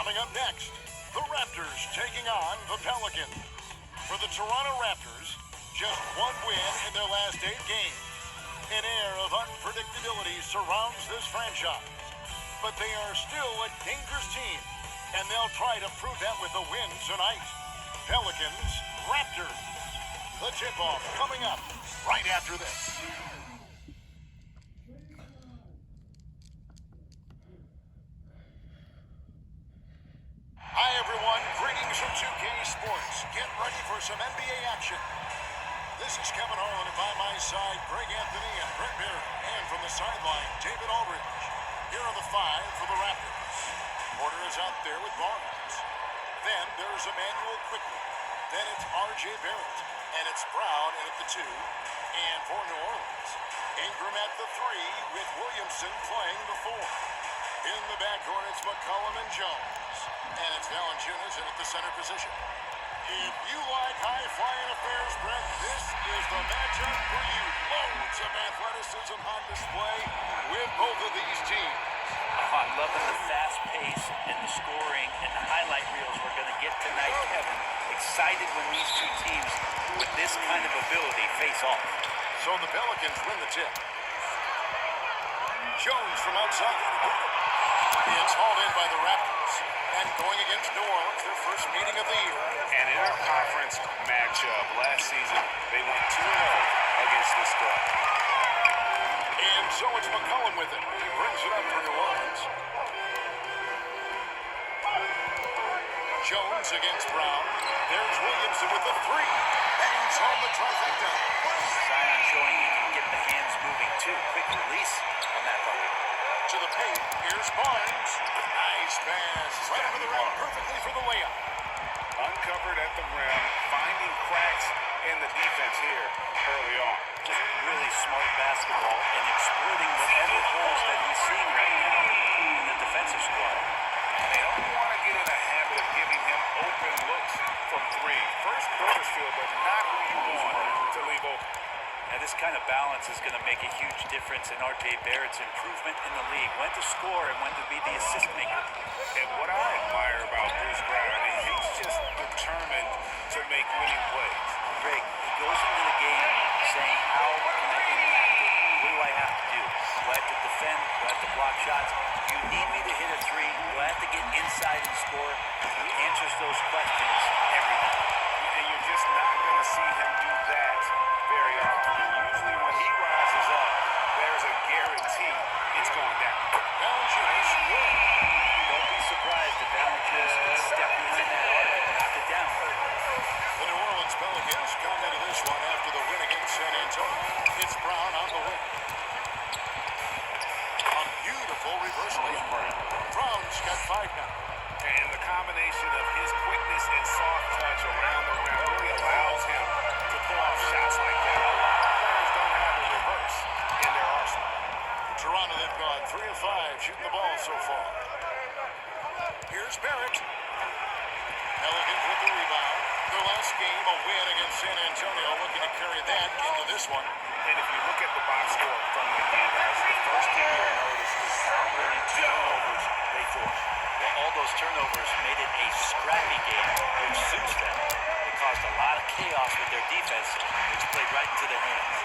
Coming up next, the Raptors taking on the Pelicans. For the Toronto Raptors, just one win in their last 8 games. An air of unpredictability surrounds this franchise. But they are still a dangerous team, and they'll try to prove that with a win tonight. Pelicans, Raptors. The tip-off coming up right after this. Hi, everyone. Greetings from 2K Sports. Get ready for some NBA action. This is Kevin Harlan, and by my side, Greg Anthony and Brett Barry. And from the sideline, David Aldridge. Here are the 5 for the Raptors. Porter is out there with Barnes. Then there's Emmanuel Quickly. Then it's R.J. Barrett. And it's Brown in at the 2. And for New Orleans, Ingram at the 3 with Williamson playing the 4. In the backcourt, it's McCollum and Jones. And it's Valanciunas in at the center position. If you like high-flying affairs, Brett, this is the matchup for you. Loads of athleticism on display with both of these teams. Oh, I'm loving the fast pace and the scoring and the highlight reels we're going to get tonight, Kevin. Excited when these two teams with this kind of ability face off. So the Pelicans win the tip. Jones from outside. It's hauled in by the Raptors. And going against New Orleans, their first meeting of the year. And in our conference matchup last season, they went 2-0 against this squad. And so it's McCollum with it. He brings it up for New Orleans. Jones against Brown. There's Williamson with the 3. Bangs home the trifecta. Zion showing he can get the hands moving too. Quick release on that bucket. To the paint, here's Barnes. Nice pass. Right over the rim, perfectly for the layup. Uncovered at the rim, finding cracks in the defense here early on. Just really smart basketball and exploiting whatever holes that he's seeing right now in the defensive squad. And they don't want to get in a habit of giving him open looks from 3. First quarter's field, but not who you want to leave open. And this kind of balance is going to make a huge difference in R.J. Barrett's improvement in the league. When to score and when to be the assist maker. And what I admire about Bruce Brown, I mean, he's just determined to make winning plays. Greg, he goes into the game saying, how can I impact it? What do I have to do? Do I have to defend? Do I have to block shots? Do you need me to hit a 3? Do I have to get inside and score? He answers those questions every night. And you're just not going to see him do that very often. Usually when he rises up, there's a guarantee it's going down. Valanciunas win. Don't be surprised if Valanciunas can step behind that arc and knock it down. The New Orleans Pelicans come into this one after the win against San Antonio. It's Brown on the wing. A beautiful reversal. Brown's got 5 now. And the combination of his quickness and soft touch around the rim really allows him to pull off shots like that. A lot of players don't have a reverse in their arsenal. Toronto, they've gone 3 of 5 shooting the ball so far. Here's Barrett. Pelicans with the rebound. Their last game, a win against San Antonio, looking to carry that into this one. And if you look at the box score from the game, guys, the first thing you'll notice is how many turnovers they forced. Well, all those turnovers made it a scrappy game, which suits them. They caused a lot of chaos with their defense, which played right into their hands.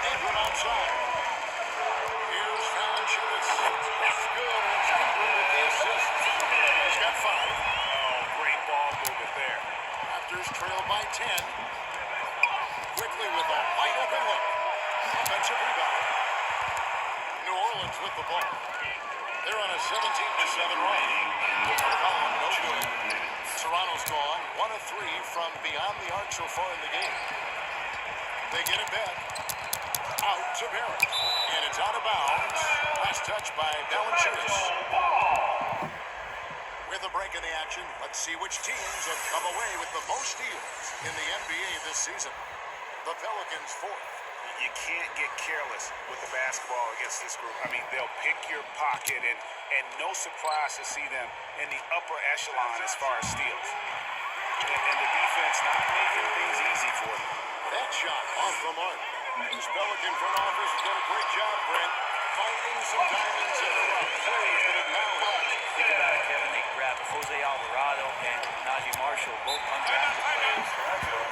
Ingram outside. Here's Valanciunas. That's good. It's Ingram with the assist. He's got 5. Oh, great ball movement there. Raptors trail by 10. Quickly with a wide open look. Offensive rebound. New Orleans with the ball. They're on a 17-7 run. McCollum, no good. Toronto's gone 1 of 3 from beyond the arc so far in the game. They get it back. Out to Barrett. And it's out of bounds. Last touch by Valanciunas. With a break in the action, let's see which teams have come away with the most steals in the NBA this season. The Pelicans 4th. You can't get careless with the basketball against this group. I mean, they'll pick your pocket, and no surprise to see them in the upper echelon as far as steals. And the defense not making things easy for them. That shot off the mark. This Pelican front office has done a great job, Brent, finding some diamonds in the rough. Plays that have now helped. Think about it, Kevin. They grabbed Jose Alvarado and Najee Marshall, both undrafted players.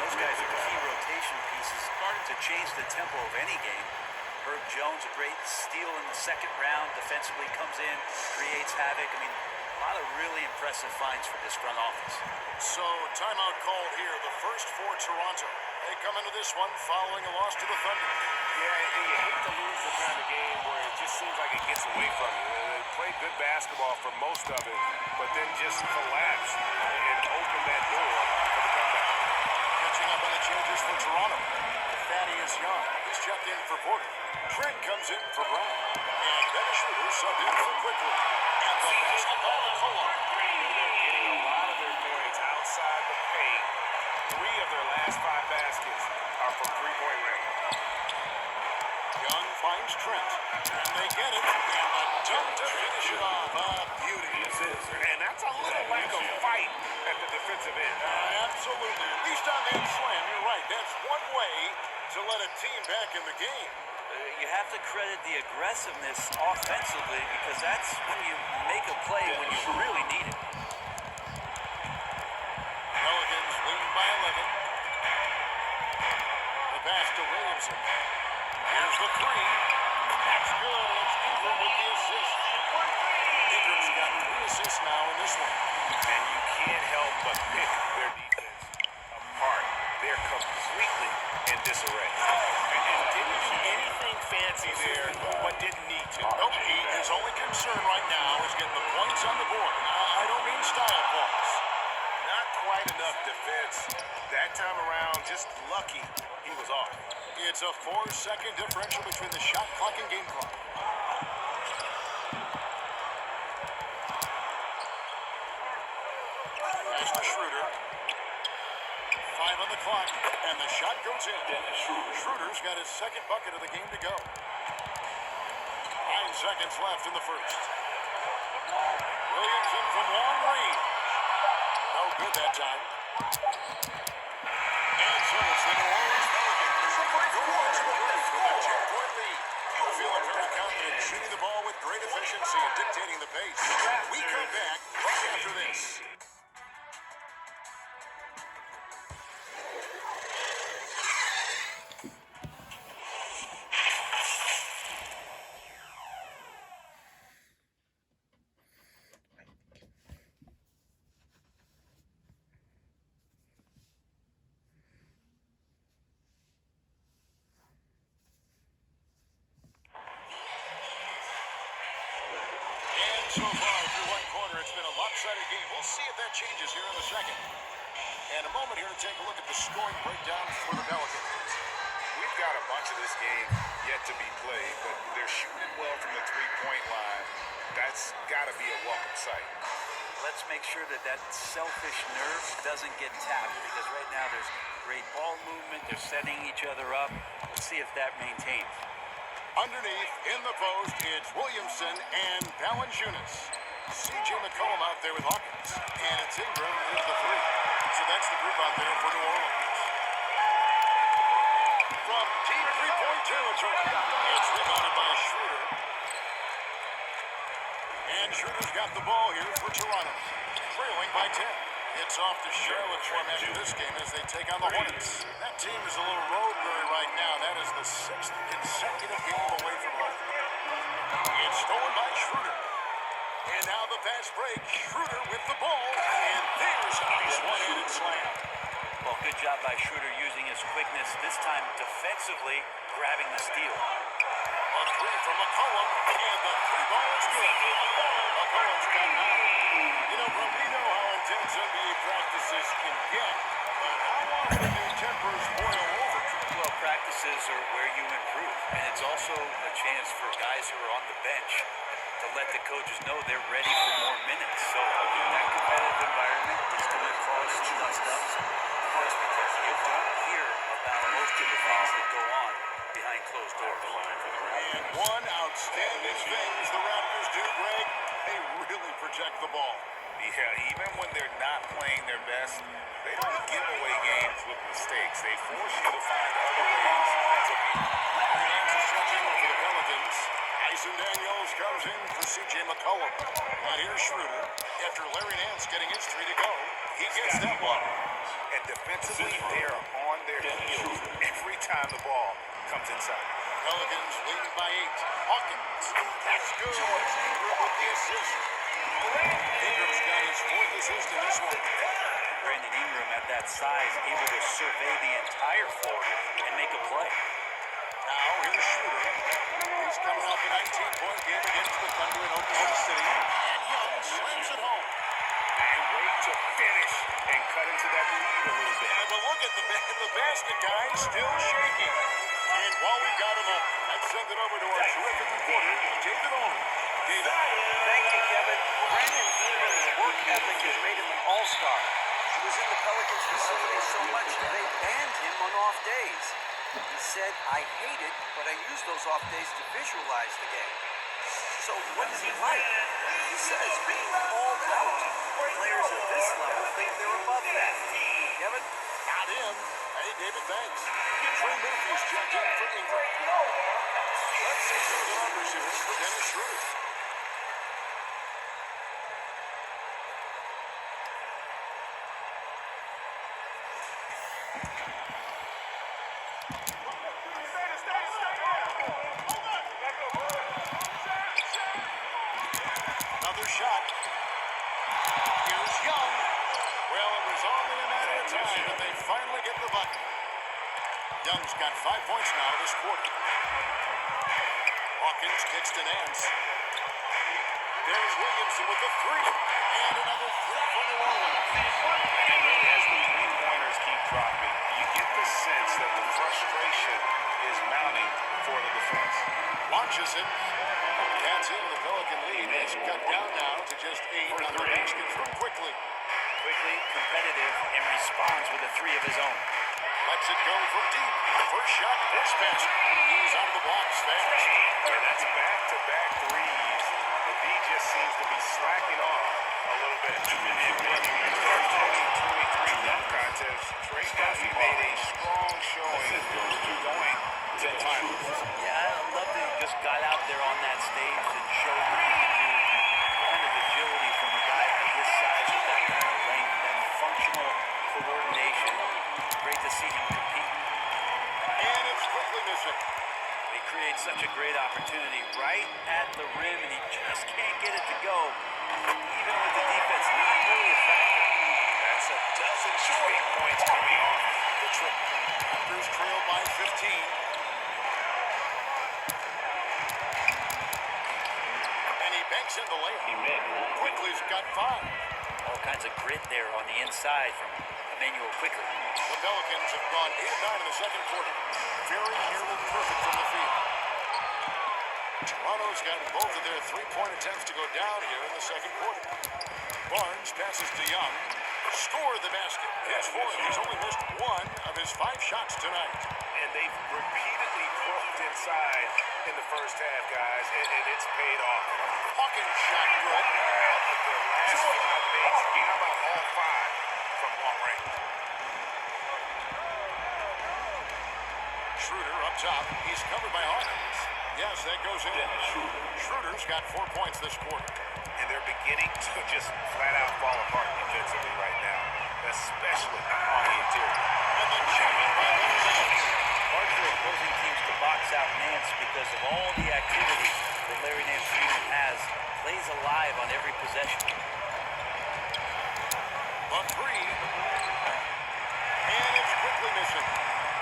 Those guys are key rotation pieces to change the tempo of any game. Herb Jones, a great steal in the second round, defensively comes in, creates havoc. I mean, a lot of really impressive finds for this front office. So, timeout called here, the first for Toronto. They come into this one following a loss to the Thunder. Yeah, and you hate to lose the kind of game where it just seems like it gets away from you. They played good basketball for most of it, but then just collapse and open that door for the comeback. Catching up on the changes for Toronto. Thaddeus Young, he's checked in for Porter. Trent comes in for Brown. And Dennis Schroeder subbed in for Quickly. And the basketball to Cole. They're getting a lot of their points outside the paint. 3 of their last 5 baskets are from three-point range. Young finds Trent. And they get it. And a dunk to finish it off. A beauty. And that's a little lack of fight at the defensive end. Absolutely. At least on that slam, you're right. That's one way to let a team back in the game. You have to credit the aggressiveness offensively because that's when you make a play when you really need it. Pelicans lead by 11. The pass to Williamson. Here's the three. That's good. It's Ingram with the assist. Ingram's got 3 assists now in this one. And you can't help but pick their defense apart. They're completely in disarray. And didn't do anything fancy there, but didn't need to. Nope, his only concern right now is getting the points on the board. I don't mean style points. Not quite enough defense. That time around, just lucky he was off. It's a 4-second differential between the shot clock and game clock. Pass to Schroeder. 5 on the clock, and the shot goes in. Schroeder's got his second bucket of the game to go. 9 seconds left in the first. Williamson from long range. No good that time. And so it's the New Orleans Pelicans go on to the break with a 10-point lead. Feeling very confident, shooting the ball with great efficiency and dictating the pace. We come back right after this. So far, through one quarter, it's been a lopsided game. We'll see if that changes here in the second. And a moment here to take a look at the scoring breakdown for the Pelicans. We've got a bunch of this game yet to be played, but they're shooting well from the three-point line. That's got to be a welcome sight. Let's make sure that that selfish nerve doesn't get tapped because right now there's great ball movement. They're setting each other up. Let's see if that maintains. Underneath, in the post, it's Williamson and Valanciunas. C.J. McCollum out there with Hawkins. And it's Ingram with the three. So that's the group out there for New Orleans. From deep three-point territory, it's rebounded by Schroeder. And Schroeder's got the ball here for Toronto. Trailing by 10. It's off to Charlotte for him after this game as they take on the Hornets. That team is a little road weary right now. That is the 6th consecutive game away from home. It's stolen by Schroeder. And now the fast break. Schroeder with the ball. And there's a nice one-handed slam. Well, good job by Schroeder using his quickness, this time defensively grabbing the steal. A three from McCollum. And the three ball is good. McCollum's got 9. You know, bro, we know how intense NBA practices can get, but how often do tempers boil over? Well, practices are where you improve, and it's also a chance for guys who are on the bench to let the coaches know they're ready for more minutes. So that competitive environment is going to cause some dust-ups, of course, because you don't hear about most of the things that go on behind closed doors. And one outstanding thing the Raptors do, Greg, they really protect the ball. Yeah, even when they're not playing their best, they don't give away games with mistakes. They force you to find other ways to Nance is checking in for the Pelicans. Tyson Daniels comes in for C.J. McCollum. And here's Schroeder. After Larry Nance getting his 3 to go, he gets that one. And defensively, they are on their heels every time the ball comes inside. Pelicans leading by 8. Hawkins. That's good. Ingram with the assist. Ingram's got his 4th assist in this one. Brandon Ingram at that size, able to survey the entire floor and make a play. Now here's Schroeder. He's coming off a 19-point game against the Thunder in Oklahoma City. And Young slams it home. And wait to finish and cut into that lead a little bit. Yeah, but look at the basket, guys, still shaking. And while we got him up, let's send it over to our terrific reporter, David Owen. David. Thank you, Kevin. Brandon Ingram's work ethic has made him an all-star. He was in the Pelicans facility so much they banned him on off days. He said, I hate it, but I use those off days to visualize the game. So what is he like? He says being called out. Players at this level think they're above that. Kevin? Not him. Hey, David, thanks. Trey Murphy's checked in for Ingram. Let's see some of the numbers here for Dennis Schroeder. Another shot. Here's Young. Well, it was only a matter of time that they finally get the bucket. Young's got 5 points now this quarter. Hawkins kicks to Nance. There's Williamson with the 3. And another 3 for New Orleans. And really, as the three-pointers keep dropping, you get the sense that the frustration is mounting for the defense. Launches it. That's in. The Pelican lead is cut down now to just 8 on the basket from Quickly. Quickly, competitive, and responds with a 3 of his own. Lets it go from deep. First shot, first basket. He's out of the blocks fast. And that's back-to-back threes. The D just seems to be slacking off a little bit. In the first 2023 dunk contest, Trey Murphy made a strong showing going to the finals. Yeah, I love that he just got out there on that stage and showed what he can do. Kind of agility from a guy of this size with that kind of length and functional coordination. Great to see him compete. And it's Quickly missing. He creates such a great opportunity right at the rim, and he just can't get it to go. Even with the defense not really a factor. That's a dozen straight points coming off the trip. Raptors trail by 15. And he banks in the layup. Quickly's got 5. All kinds of grit there on the inside from Emmanuel Quickly. The Pelicans have gone 8 of 9 in the second quarter. Very nearly perfect from the field. Toronto's gotten both of their 3-point attempts to go down here in the second quarter. Barnes passes to Young. Scored the basket. His 4th. He's only missed 1 of his 5 shots tonight. And they've repeatedly croaked inside in the first half, guys, and it's paid off. Hawkins shot good. Out of the last 5 days, how about all 5 from long range? Schroeder up top. He's covered by Hawkins. Yes, that goes in. Schroeder's got 4 points this quarter. And they're beginning to just flat out fall apart defensively right now, especially on the interior. And the champion by Nance. Hard for opposing teams to box out Nance because of all the activity that Larry Nance Jr. has. Plays alive on every possession. A 3. And it's Quickly missing.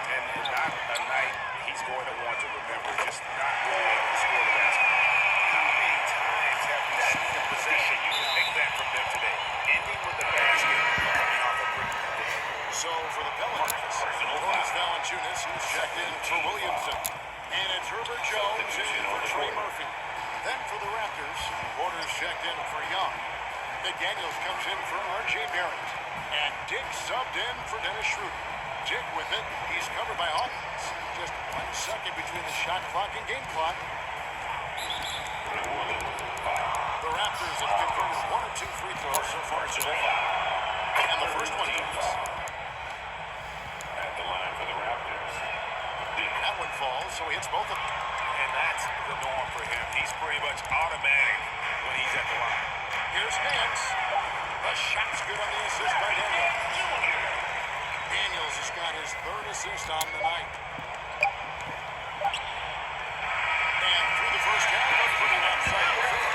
And not a night he's going to want to remember, just not really able to score the basket. How many times have we seen the possession? You can pick that from them today. Ending with the basket, coming off a break. So for the Pelicans, Jonas Valanciunas, who's checked in for Williamson. And it's Herbert Jones in for Trey Murphy. Then for the Raptors, Porter's checked in for Young. McDaniels comes in for R.J. Barrett. And Dick subbed in for Dennis Schroeder. Dick with it. He's covered by Hawkins. Just 1 second between the shot clock and game clock. The Raptors have converted 1 or 2 free throws so far today. And the first one goes. At the line for the Raptors. That one falls. calls, so he hits both of them. And that's the norm for him. He's pretty much automatic when he's at the line. Here's Nance. The shot's good on the assist by Daniels. Daniels has got his third assist on the night. And through the first half, a pretty lopsided defeat.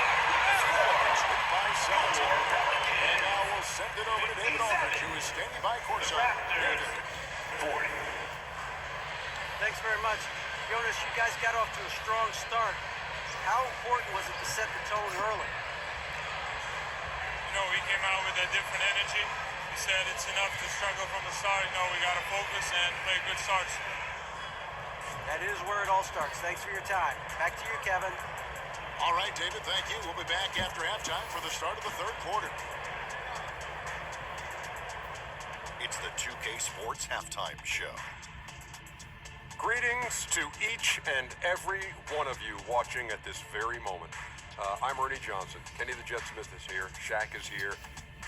Pelicans lead by 17. And now we'll send it over to David Aldridge, who is standing by courtside. David. 40. Thanks very much. Jonas, you guys got off to a strong start. How important was it to set the tone early? You know, we came out with a different energy. We said it's enough to struggle from the start. You know, we got to focus and play good starts. That is where it all starts. Thanks for your time. Back to you, Kevin. All right, David, thank you. We'll be back after halftime for the start of the third quarter. It's the 2K Sports Halftime Show. Greetings to each and every one of you watching at this very moment. I'm Ernie Johnson. Kenny the Jet Smith is here. Shaq is here.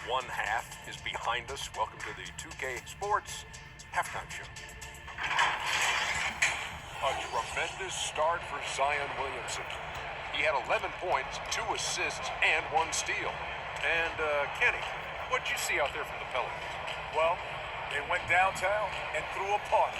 One half is behind us. Welcome to the 2K Sports Halftime Show. A tremendous start for Zion Williamson. He had 11 points, 2 assists, and 1 steal. And Kenny, what'd you see out there from the Pelicans? Well, they went downtown and threw a party.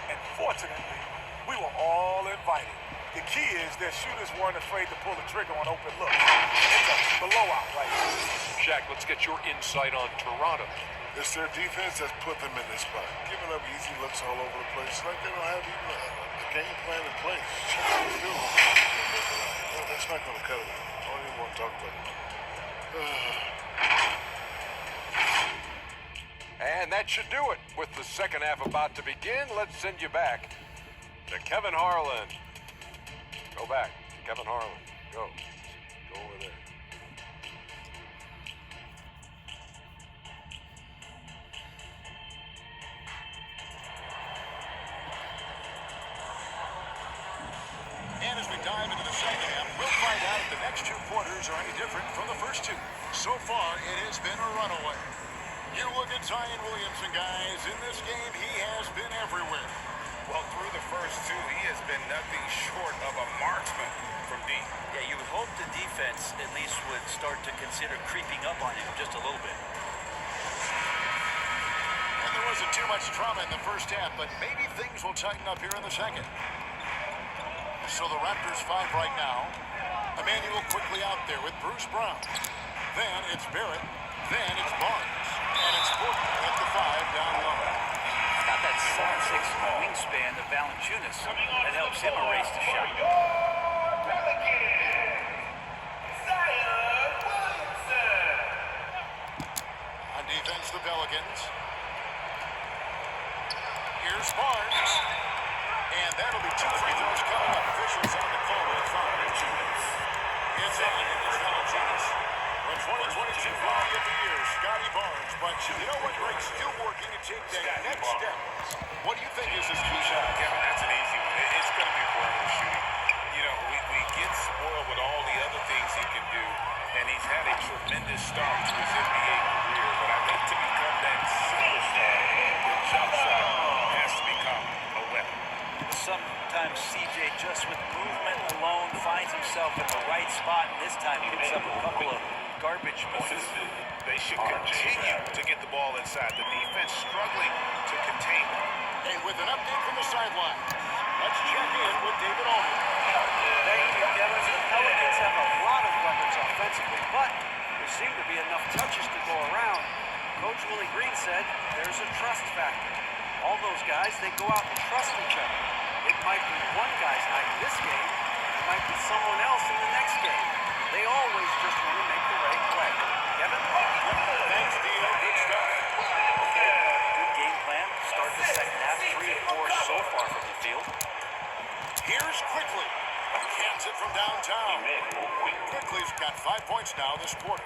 And fortunately, we were all invited. The key is their shooters weren't afraid to pull the trigger on open looks. It's a blowout right now. Shaq, let's get your insight on Toronto. It's their defense that's put them in this spot. Giving up easy looks all over the place. It's like they don't have even a game plan in place. Still, that's not going to cut it. I don't even want to talk about it. And that should do it. With the second half about to begin, let's send you back to Kevin Harlan. Go back to Kevin Harlan. Go over there. And as we dive into the second half, we'll find out if the next 2 quarters are any different from the first 2. So far, it has been a runaway. You look at Zion Williamson, guys. In this game, he has been everywhere. Well, through the first 2, he has been nothing short of a marksman from deep. Yeah, you would hope the defense at least would start to consider creeping up on him just a little bit. And there wasn't too much drama in the first half, but maybe things will tighten up here in the second. So the Raptors 5 right now. Emmanuel quickly out there with Bruce Brown. Then it's Barrett. Then it's Barnes. And it's Portland at the 5 down low. Got that 7'6" wingspan of Valanciunas. That helps him erase the shot. On defense, the Pelicans. Here's Barnes. And that'll be 2 free throws coming up. Officials on the call with 5. It's on. It's Valanciunas. The 2022 Rookie of the Year, Scotty Barnes. But you know what, Greg? Still working to take that next step. What do you think is his key shot? Kevin, that's an easy one. It's going to be perimeter shooting. You know, we get spoiled with all the other things he can do, and he's had a tremendous start to his NBA career. But I think to become that superstar, the jump shot has to become a weapon. Sometimes CJ just with movement alone finds himself in the right spot, and this time picks up a couple of garbage points. They should continue to get the ball inside. The defense struggling to contain it. And with an update from the sideline, let's check in with David Aldridge. Thank you, Kevin. The Pelicans have a lot of weapons offensively, but there seem to be enough touches to go around. Coach Willie Green said there's a trust factor. All those guys, they go out and trust each other. It might be one guy's night in this game. It might be someone else in the next game. They always just want to make the right play. Kevin? Thanks, Dio. Good stuff. Good game plan. Start the second half. 3 of 4 so far from the field. Here's Quickly. Cans it from downtown. Quickly's got 5 points now this quarter.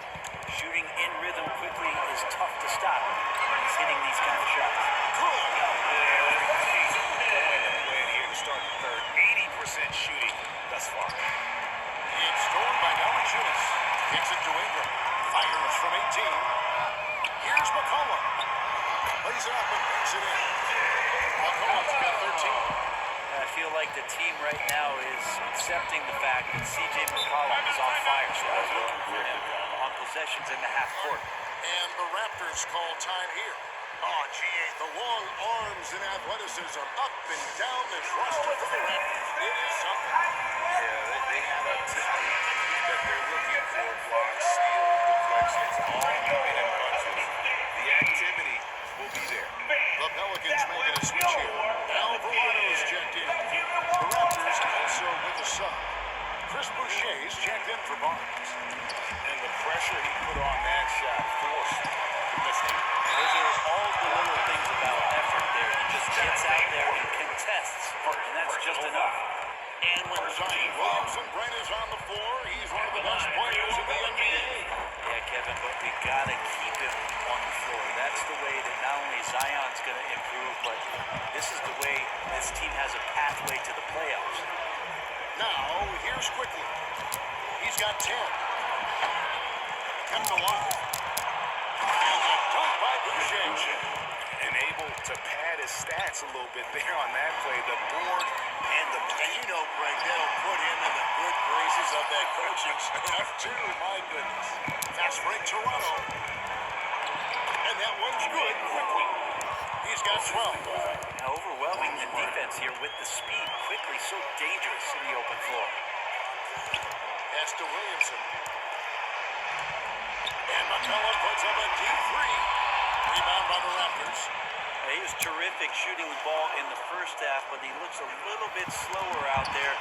Shooting in rhythm quickly is tough to stop when he's hitting these kind of shots. Good. Here to start the third. 80% shooting thus far. It's stolen by Valanciunas. Kicks it to Ingram. Fires from 18. Here's McCollum. Lays it up and brings it in. McCollum's got 13. I feel like the team right now is accepting the fact that C.J. McCollum is on fire, so they're looking for him on possessions in the half court. And the Raptors call time here. Oh, gee, the long arms and athleticism up and down this roster for the Raptors. It is something. Yeah, they have a team that they're looking for. Blocks, steals, deflections, all coming in bunches. The activity will be there. The Pelicans making a switch here. Alvarado's checked in. The Raptors also with a sub. Chris Boucher's checked in for Barnes. And the pressure he put on that shot forced the mistake. Those are all the little things about effort there. He just gets out there and contests, and that's just enough. And when Zion Williamson-Brent is on the floor, he's one of the best players in the NBA. Yeah, Kevin, but we gotta keep him on the floor. That's the way that not only Zion's gonna improve, but this is the way this team has a pathway to the playoffs. Now, here's Quickly. He's got 10. Kept alive. And the dunk by Boucher. And able to pad his stats a little bit there on that play. The board and the And you know, Greg, they'll put him in the good graces of that coaching staff, too. My goodness. Fast break, Toronto. And that one's good. Quickly. He's got 12. Now overwhelming the defense here with the speed. Quickly, so dangerous in the open floor. That's to Williamson. And McCollum puts up a deep three. Rebound by the Raptors. He was terrific shooting the ball in the first half, but he looks a little bit slower out there,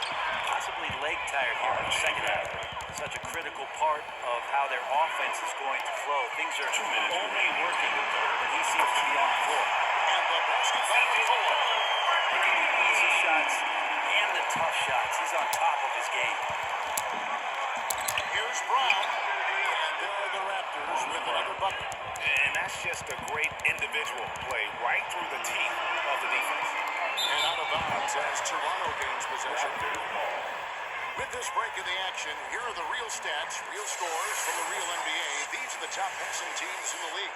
possibly leg tired here in the second half. Such a critical part of how their offense is going to flow. Things are only working when he seems to be on the floor. And the basket by McCollum. Making the easy shots and the tough shots. He's on top of his game. Here's Brown. And there are the Raptors with another bucket. And that's just a great individual play right through the teeth of the defense. And out of bounds as Toronto gains possession. With this break in the action, here are the real stats, real scores from the real NBA. These are the top passing teams in the league.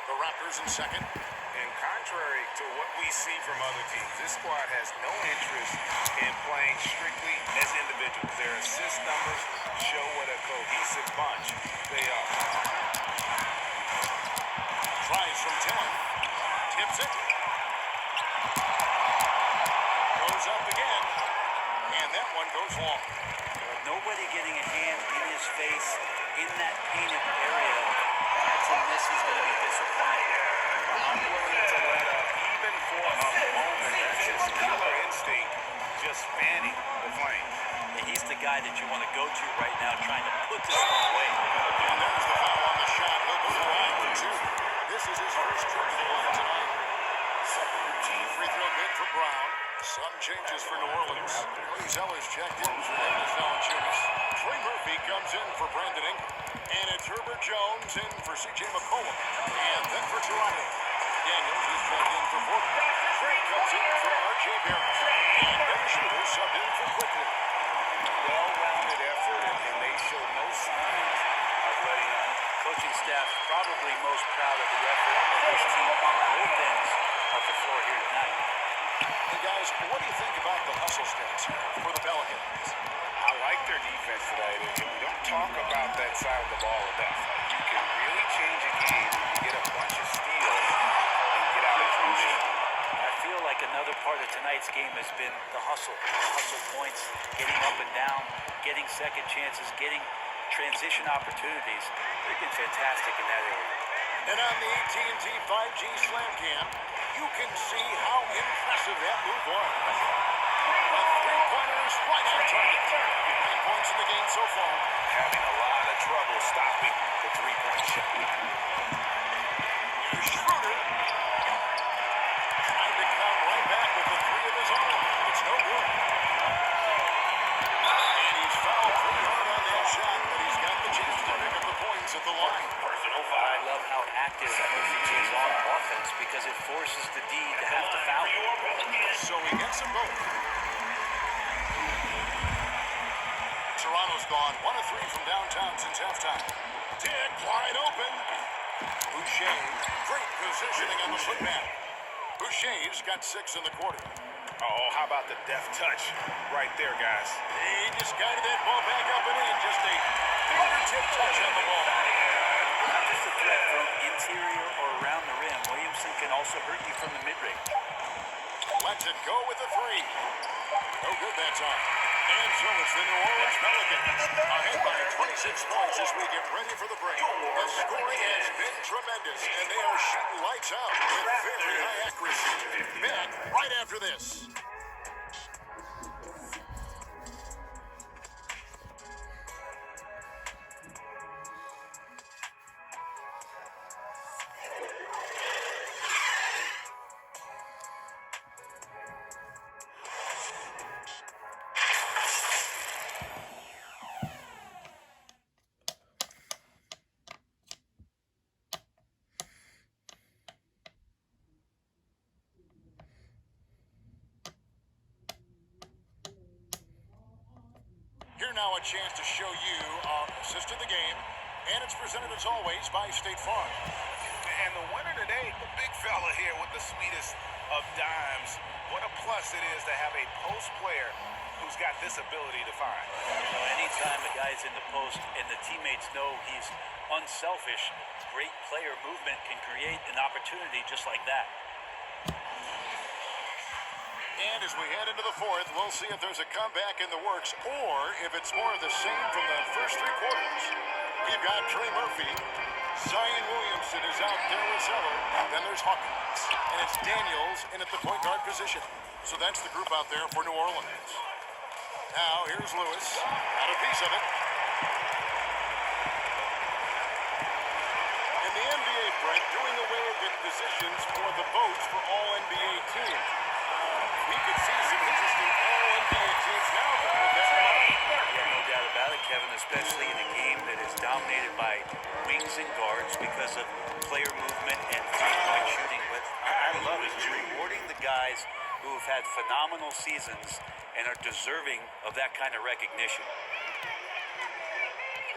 The Raptors in second. And contrary to what we see from other teams, this squad has no interest in playing strictly as individuals. Their assist numbers show what a cohesive bunch they are. Tries from 10. Tips it. Goes up again. And that one goes long. Nobody getting a hand in his face in that painted area. That's a miss. He's going to be disappointed. I'm willing to let up even for a moment. That's his killer instinct, just fanning the flame. And he's the guy that you want to go to right now, trying to put this one away. And there's the foul on the shot. He'll go to the line for two. This is his first trip to the line tonight. Free throw good for Brown. Some changes for New Orleans. Cody Zeller's checked in for Davis Valanciunas. Trey Murphy comes in for Brandon Ingram. And it's Herbert Jones in for C.J. McCollum. And then for Toronto, Daniels is checked in for Portland. Frank comes in for R.J. Barrett. And Ben Shooter subbed in for Quickly. Well-rounded effort, and they show no signs of letting up. Coaching staff probably most proud of the effort of this team on both ends of the floor here tonight. Hey guys, what do you think about the hustle stance here for the Pelicans? I like their defense tonight, and we don't talk about that side of the ball enough. You can really change a game when you get a bunch of steals and get out of transition. I feel like another part of tonight's game has been the hustle points, getting up and down, getting second chances, getting transition opportunities. They've been fantastic in that area. And on the AT&T 5G Slam Cam, you can see how impressive that move was. The three-pointer is right on target. 9 points in the game so far. Having a lot of trouble stopping the three-point shot. Here's Schroeder. Trying to come right back with the three of his own. It's no good. And he's fouled pretty hard on that shot, but he's got the chance to pick up the points at the line. I love how active Murphy is on offense because it forces the D to have to foul him. So he gets them both. Toronto's gone 1 of 3 from downtown since halftime. Dick wide open. Boucher, great positioning on the putback. Boucher's got 6 in the quarter. Oh, how about the deft touch right there, guys? He just guided that ball back up and in. Just a fingertip touch on the ball. Not just a threat from interior or around the rim. Williamson can also hurt you from the mid-range. Lets it go with the three. No good that time. And so it's the New Orleans Pelicans ahead by 26 points as we get ready for the break. The scoring has been tremendous, and they are shooting lights out with very high accuracy. Back right after this. Here now a chance to show you our assist of the game, and it's presented as always by State Farm. And the winner today, the big fella here with the sweetest of dimes. What a plus it is to have a post player who's got this ability to find. Anytime a guy's in the post and the teammates know he's unselfish, great player movement can create an opportunity just like that. And as we head into the fourth, we'll see if there's a comeback in the works or if it's more of the same from the first three quarters. You've got Trey Murphy. Zion Williamson is out there with Zeller. Then there's Hawkins. And it's Daniels in at the point guard position. So that's the group out there for New Orleans. Now here's Lewis. Got a piece of it. In the NBA, Brent, doing away with positions for the votes for all NBA teams. We could see some interesting all-NBA teams now, though, with that in mind. Yeah, no doubt about it, Kevin, especially in a game that is dominated by wings and guards because of player movement and three-point shooting. But I love it. You're rewarding the guys who have had phenomenal seasons and are deserving of that kind of recognition.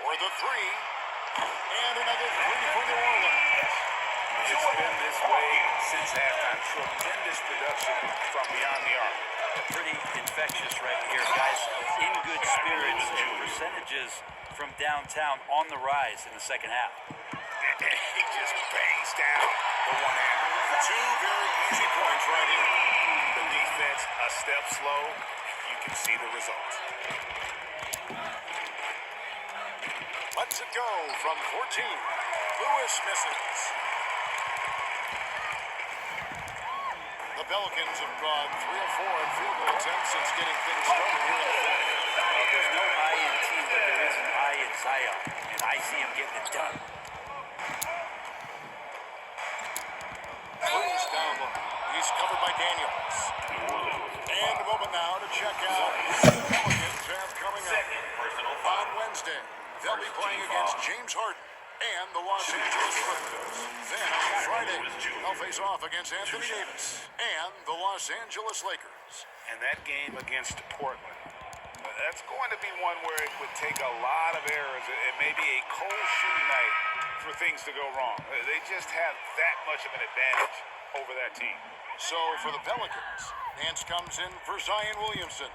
For the three, and another three for New Orleans. It's been this way since halftime. Tremendous production from beyond the arc. Pretty infectious right here, guys. In good spirits and percentages from downtown on the rise in the second half. He just bangs down the one-hander. Two very easy points right here. The defense a step slow. You can see the results. Lets it go from 14. Lewis misses. The Pelicans have gone 3 of 4 in field goal attempts since getting things started here in the fourth. There's no I in team, but there is an I in Zion, and I see him getting it done. Williams down low. He's covered by Daniels. And a moment now to check out the Pelicans have coming up. On Wednesday, they'll be playing against James Harden and the Los Angeles Raptors. Then on Friday, they'll face off against Anthony Davis and the Los Angeles Lakers. And that game against Portland, that's going to be one where it would take a lot of errors. It may be a cold shooting night for things to go wrong. They just have that much of an advantage over that team. So for the Pelicans, Nance comes in for Zion Williamson.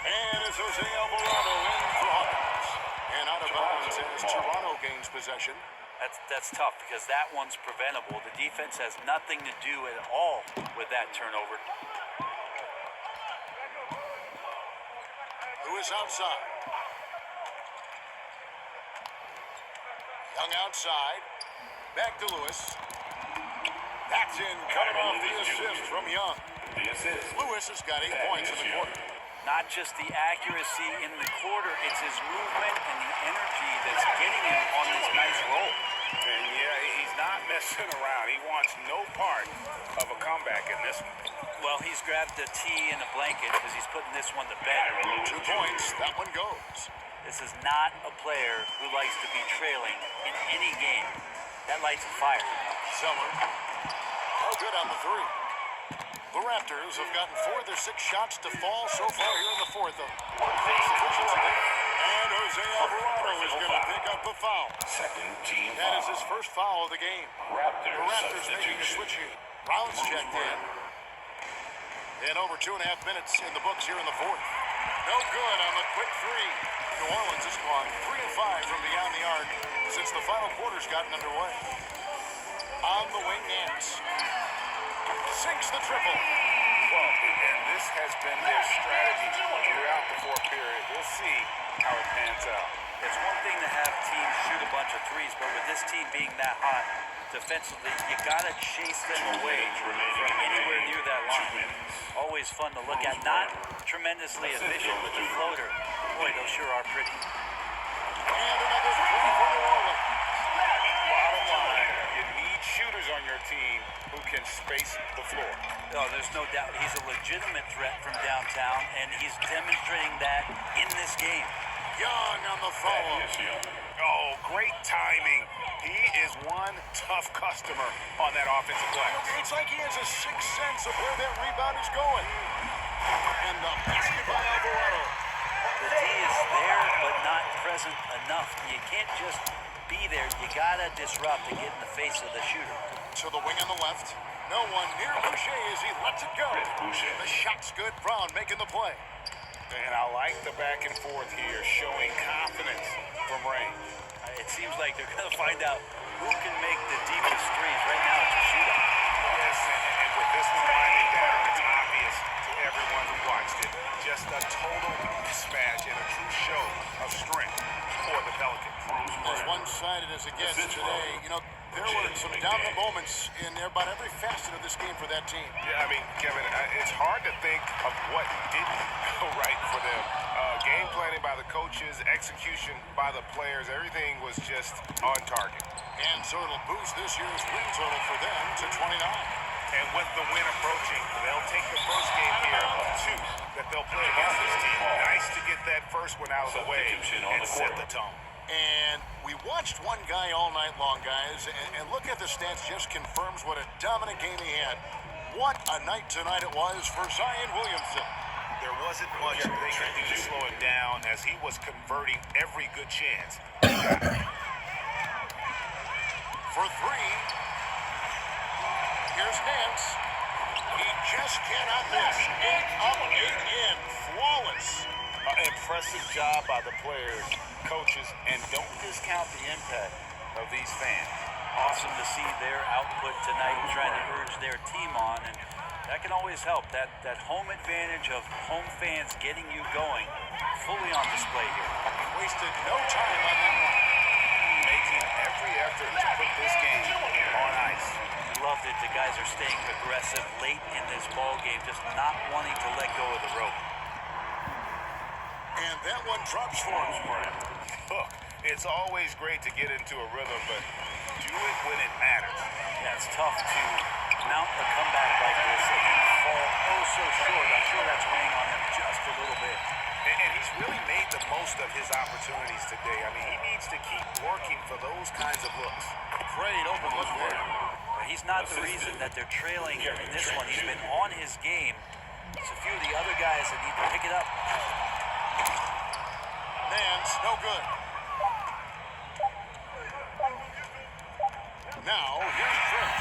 And it's Jose Alvarado in for Hawkins. And out of bounds as Toronto gains possession. That's tough because that one's preventable. The defense has nothing to do at all with that turnover. Lewis outside. Young outside. Back to Lewis. That's in, coming off the assist from Young. Lewis has got 8 points in the quarter. Not just the accuracy in the quarter, it's his movement and the energy that's getting him on this nice roll. And yeah, he's not messing around. He wants no part of a comeback in this one. Well, he's grabbed a tee and a blanket because he's putting this one to bed. 2 points, that one goes. This is not a player who likes to be trailing in any game. That lights a fire. Zeller. Oh, good on the three. The Raptors have gotten 4 of their 6 shots to fall so far here in the fourth. And Jose Alvarado is going to pick up a foul. That is his first foul of the game. The Raptors making a switch here. Rounds checked in. And over 2.5 minutes in the books here in the fourth. No good on the quick three. New Orleans has gone 3 of 5 from beyond the arc since the final quarter's gotten underway. On the wing, Nance. Sinks the triple. Well, and this has been their strategy throughout the fourth period. We'll see how it pans out. It's one thing to have teams shoot a bunch of threes, but with this team being that hot defensively, you gotta chase them away from anywhere near that line. Always fun to look at. Not tremendously efficient with the floater. Boy, those sure are pretty. And another three for New Orleans. Bottom line, you need shooters on your team who can space the floor. Oh, there's no doubt he's a legitimate threat from downtown, and he's demonstrating that in this game. Young on the follow. Oh, great timing. He is one tough customer on that offensive play. It's like he has a sixth sense of where that rebound is going. And the basket by Alvarado. The D is there, but not present enough. You can't just be there. You gotta disrupt and get in the face of the shooter. To the wing on the left. No one near Boucher as he lets it go. The shot's good. Brown making the play. And I like the back and forth here, showing confidence from Rain. It seems like they're going to find out who can make the deepest threes. Right now, it's a shootout. Yes, and with this one winding down, it's obvious to everyone who watched it. Just a total smash and a true show of strength for the Pelicans. As one-sided as it gets today, there were some dominant moments in about every facet of this game for that team. Yeah, I mean, Kevin, it's hard to think of what didn't go right for them. Game planning by the coaches, execution by the players, everything was just on target. And so it'll boost this year's win total for them to 29. And with the win approaching, they'll take the first game here of 2 that they'll play against this team. Nice to get that first one out of the way and set the tone. And we watched one guy all night long, guys, and look at the stats, just confirms what a dominant game he had. What a night tonight it was for Zion Williamson. There wasn't much they could do to slow him down as he was converting every good chance. For three, here's Nance. He just cannot miss. 8 up, 8 in, flawless. Impressive job by the players, coaches, and don't discount the impact of these fans. Awesome to see their output tonight, trying to urge their team on, and that can always help. That home advantage of home fans getting you going, fully on display here. Wasted no time on that one. Making every effort to put this game on ice. Loved it. The guys are staying aggressive late in this ball game, just not wanting to let go of the rope. And that one drops for him. Look, it's always great to get into a rhythm, but do it when it matters. Yeah, it's tough to mount a comeback like this and then fall oh so short. I'm sure that's weighing on him just a little bit. And he's really made the most of his opportunities today. I mean, he needs to keep working for those kinds of looks. Great open look there. He's not the reason that they're trailing in this one. He's been on his game. It's a few of the other guys that need to pick it up. Nance, no good. Now, here's Trent.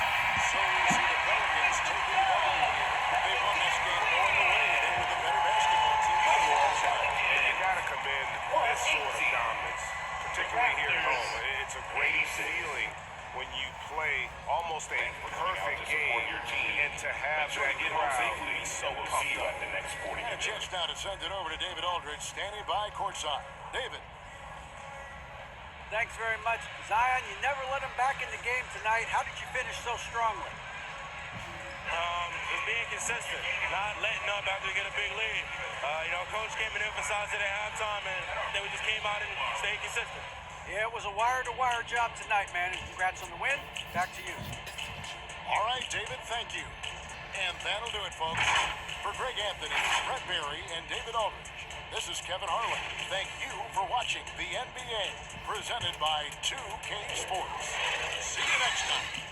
So we see the Pelicans taking the ball here. They won this game going away. They were the better basketball team. And you got to commend this sort of dominance, particularly here at home. It's a great feeling when you play almost a perfect game and to have that crowd be so pumped up. And a chance now to send it over to David Aldridge, standing by courtside. David. Thanks very much. Zion, you never let him back in the game tonight. How did you finish so strongly? Just being consistent, not letting up after we get a big lead. Coach came and emphasized it at halftime, and then we just came out and stayed consistent. Yeah, it was a wire-to-wire job tonight, man. And congrats on the win. Back to you. All right, David, thank you. And that'll do it, folks. For Greg Anthony, Brett Berry, and David Aldridge, this is Kevin Harlan. Thank you for watching the NBA, presented by 2K Sports. See you next time.